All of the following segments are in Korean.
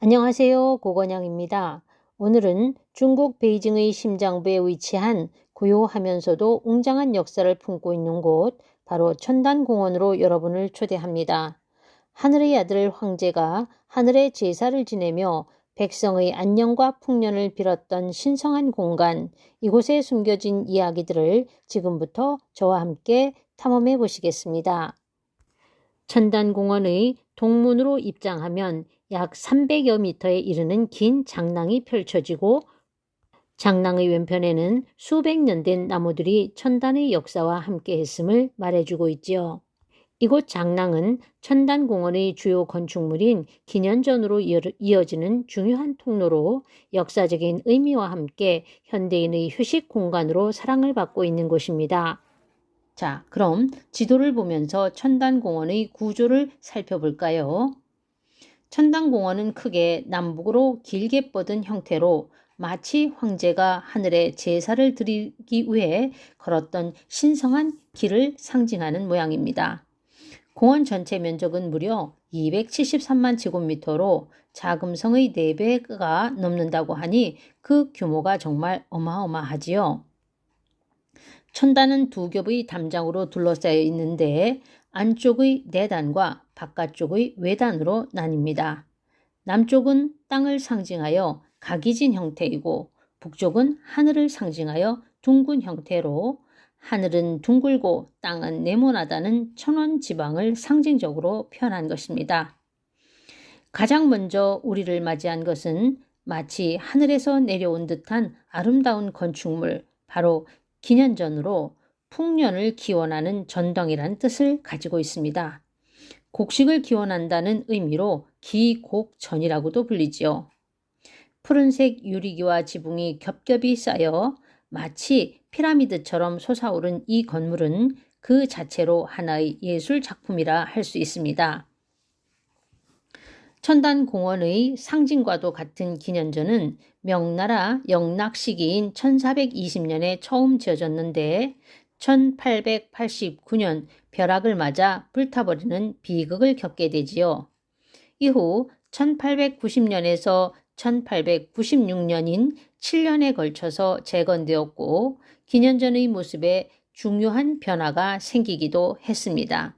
안녕하세요. 고건영입니다. 오늘은 중국 베이징의 심장부에 위치한 고요하면서도 웅장한 역사를 품고 있는 곳, 바로 천단공원으로 여러분을 초대합니다. 하늘의 아들 황제가 하늘의 제사를 지내며 백성의 안녕과 풍년을 빌었던 신성한 공간, 이곳에 숨겨진 이야기들을 지금부터 저와 함께 탐험해 보시겠습니다. 천단공원의 동문으로 입장하면 약 300여 미터에 이르는 긴 장廊이 펼쳐지고 장廊의 왼편에는 수백 년 된 나무들이 천단의 역사와 함께 했음을 말해주고 있지요. 이곳 장廊은 천단공원의 주요 건축물인 기년전으로 이어지는 중요한 통로로 역사적인 의미와 함께 현대인의 휴식 공간으로 사랑을 받고 있는 곳입니다. 자, 그럼 지도를 보면서 천단공원의 구조를 살펴볼까요? 천단공원은 크게 남북으로 길게 뻗은 형태로 마치 황제가 하늘에 제사를 드리기 위해 걸었던 신성한 길을 상징하는 모양입니다. 공원 전체 면적은 무려 273만 제곱미터로 자금성의 4배가 넘는다고 하니 그 규모가 정말 어마어마하지요. 천단은 두 겹의 담장으로 둘러싸여 있는데 안쪽의 내단과 바깥쪽의 외단으로 나뉩니다. 남쪽은 땅을 상징하여 각이진 형태이고 북쪽은 하늘을 상징하여 둥근 형태로 하늘은 둥글고 땅은 네모나다는 천원 지방을 상징적으로 표현한 것입니다. 가장 먼저 우리를 맞이한 것은 마치 하늘에서 내려온 듯한 아름다운 건축물, 바로 기년전으로 풍년을 기원하는 전덩이라는 뜻을 가지고 있습니다. 곡식을 기원한다는 의미로 기곡전이라고도 불리지요. 푸른색 유리기와 지붕이 겹겹이 쌓여 마치 피라미드처럼 솟아오른 이 건물은 그 자체로 하나의 예술 작품이라 할 수 있습니다. 천단공원의 상징과도 같은 기년전은 명나라 영락 시기인 1420년에 처음 지어졌는데 1889년 벼락을 맞아 불타버리는 비극을 겪게 되지요. 이후 1890년에서 1896년인 7년에 걸쳐서 재건되었고 기년전의 모습에 중요한 변화가 생기기도 했습니다.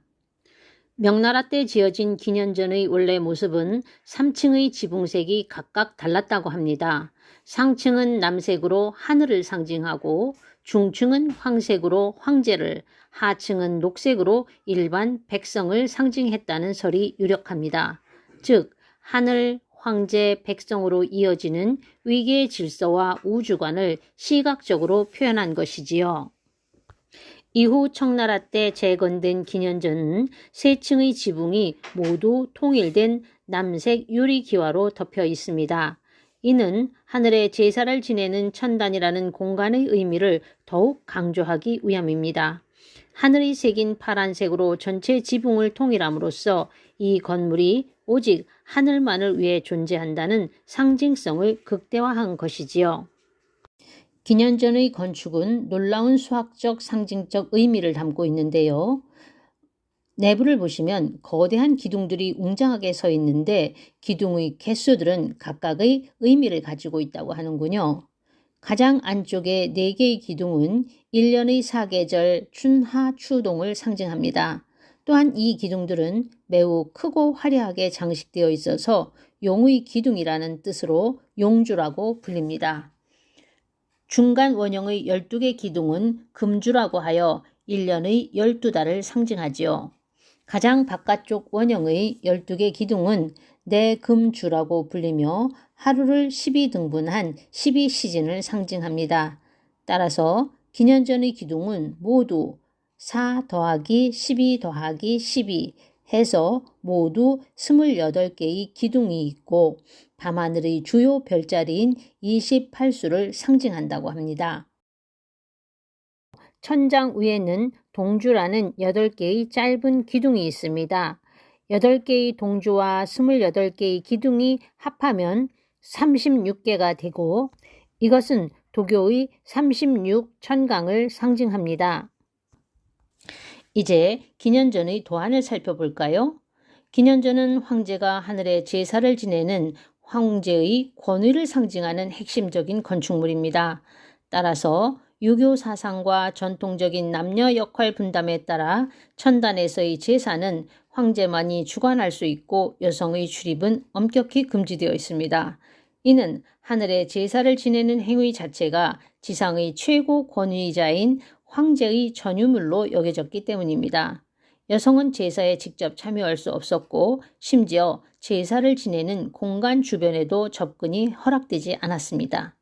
명나라 때 지어진 기년전의 원래 모습은 3층의 지붕색이 각각 달랐다고 합니다. 상층은 남색으로 하늘을 상징하고 중층은 황색으로 황제를, 하층은 녹색으로 일반 백성을 상징했다는 설이 유력합니다. 즉 하늘, 황제, 백성으로 이어지는 위계의 질서와 우주관을 시각적으로 표현한 것이지요. 이후 청나라 때 재건된 기년전은 세 층의 지붕이 모두 통일된 남색 유리기와로 덮여 있습니다. 이는 하늘에 제사를 지내는 천단이라는 공간의 의미를 더욱 강조하기 위함입니다. 하늘이 새긴 파란색으로 전체 지붕을 통일함으로써 이 건물이 오직 하늘만을 위해 존재한다는 상징성을 극대화한 것이지요. 기년전의 건축은 놀라운 수학적 상징적 의미를 담고 있는데요. 내부를 보시면 거대한 기둥들이 웅장하게 서 있는데 기둥의 개수들은 각각의 의미를 가지고 있다고 하는군요. 가장 안쪽의 4개의 기둥은 1년의 4계절 춘하 추동을 상징합니다. 또한 이 기둥들은 매우 크고 화려하게 장식되어 있어서 용의 기둥이라는 뜻으로 용주라고 불립니다. 중간 원형의 12개 기둥은 금주라고 하여 1년의 12달을 상징하지요. 가장 바깥쪽 원형의 12개 기둥은 내금주라고 불리며 하루를 12등분한 12시즌을 상징합니다. 따라서 기년전의 기둥은 모두 4 더하기 12 더하기 12 해서 모두 28개의 기둥이 있고 밤하늘의 주요 별자리인 28수를 상징한다고 합니다. 천장 위에는 동주라는 8개의 짧은 기둥이 있습니다. 8개의 동주와 28개의 기둥이 합하면 36개가 되고 이것은 도교의 36천강을 상징합니다. 이제 기년전의 도안을 살펴볼까요? 기년전은 황제가 하늘에 제사를 지내는 황제의 권위를 상징하는 핵심적인 건축물입니다. 따라서 유교 사상과 전통적인 남녀 역할 분담에 따라 천단에서의 제사는 황제만이 주관할 수 있고 여성의 출입은 엄격히 금지되어 있습니다. 이는 하늘에 제사를 지내는 행위 자체가 지상의 최고 권위자인 황제의 전유물로 여겨졌기 때문입니다. 여성은 제사에 직접 참여할 수 없었고 심지어 제사를 지내는 공간 주변에도 접근이 허락되지 않았습니다.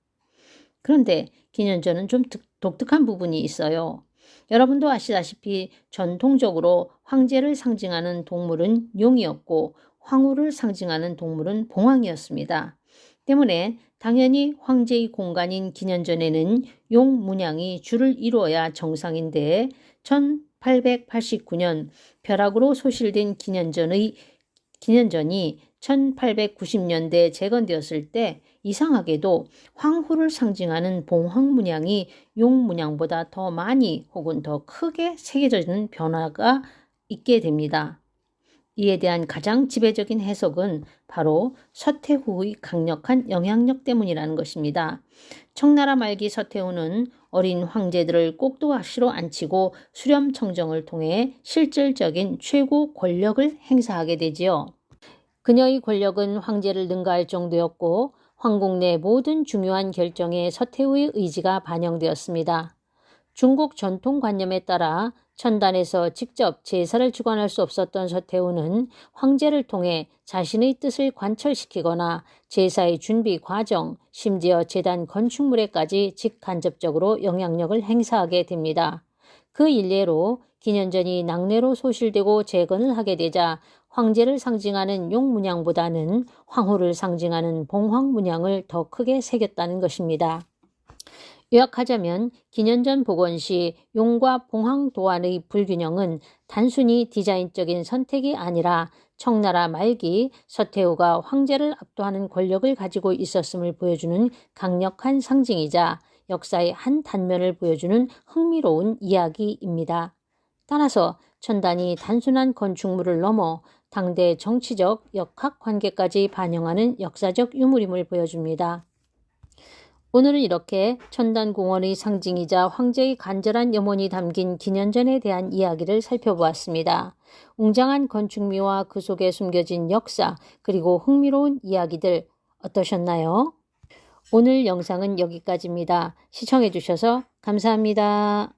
그런데 기년전은 좀 독특한 부분이 있어요. 여러분도 아시다시피 전통적으로 황제를 상징하는 동물은 용이었고 황후를 상징하는 동물은 봉황이었습니다. 때문에 당연히 황제의 공간인 기년전에는 용 문양이 줄을 이루어야 정상인데 1889년 벼락으로 소실된 기년전이 1890년대에 재건되었을 때 이상하게도 황후를 상징하는 봉황 문양이 용 문양보다 더 많이 혹은 더 크게 새겨지는 변화가 있게 됩니다. 이에 대한 가장 지배적인 해석은 바로 서태후의 강력한 영향력 때문이라는 것입니다. 청나라 말기 서태후는 어린 황제들을 꼭두각시로 앉히고 수렴청정을 통해 실질적인 최고 권력을 행사하게 되지요. 그녀의 권력은 황제를 능가할 정도였고 황궁 내 모든 중요한 결정에 서태후의 의지가 반영되었습니다. 중국 전통관념에 따라 천단에서 직접 제사를 주관할 수 없었던 서태후는 황제를 통해 자신의 뜻을 관철시키거나 제사의 준비 과정, 심지어 제단 건축물에까지 직간접적으로 영향력을 행사하게 됩니다. 그 일례로 기년전이 낙내로 소실되고 재건을 하게 되자 황제를 상징하는 용 문양보다는 황후를 상징하는 봉황 문양을 더 크게 새겼다는 것입니다. 요약하자면 기년전 복원 시 용과 봉황 도안의 불균형은 단순히 디자인적인 선택이 아니라 청나라 말기 서태후가 황제를 압도하는 권력을 가지고 있었음을 보여주는 강력한 상징이자 역사의 한 단면을 보여주는 흥미로운 이야기입니다. 따라서 천단이 단순한 건축물을 넘어 당대 정치적 역학관계까지 반영하는 역사적 유물임을 보여줍니다. 오늘은 이렇게 천단공원의 상징이자 황제의 간절한 염원이 담긴 기년전에 대한 이야기를 살펴보았습니다. 웅장한 건축미와 그 속에 숨겨진 역사 그리고 흥미로운 이야기들 어떠셨나요? 오늘 영상은 여기까지입니다. 시청해 주셔서 감사합니다.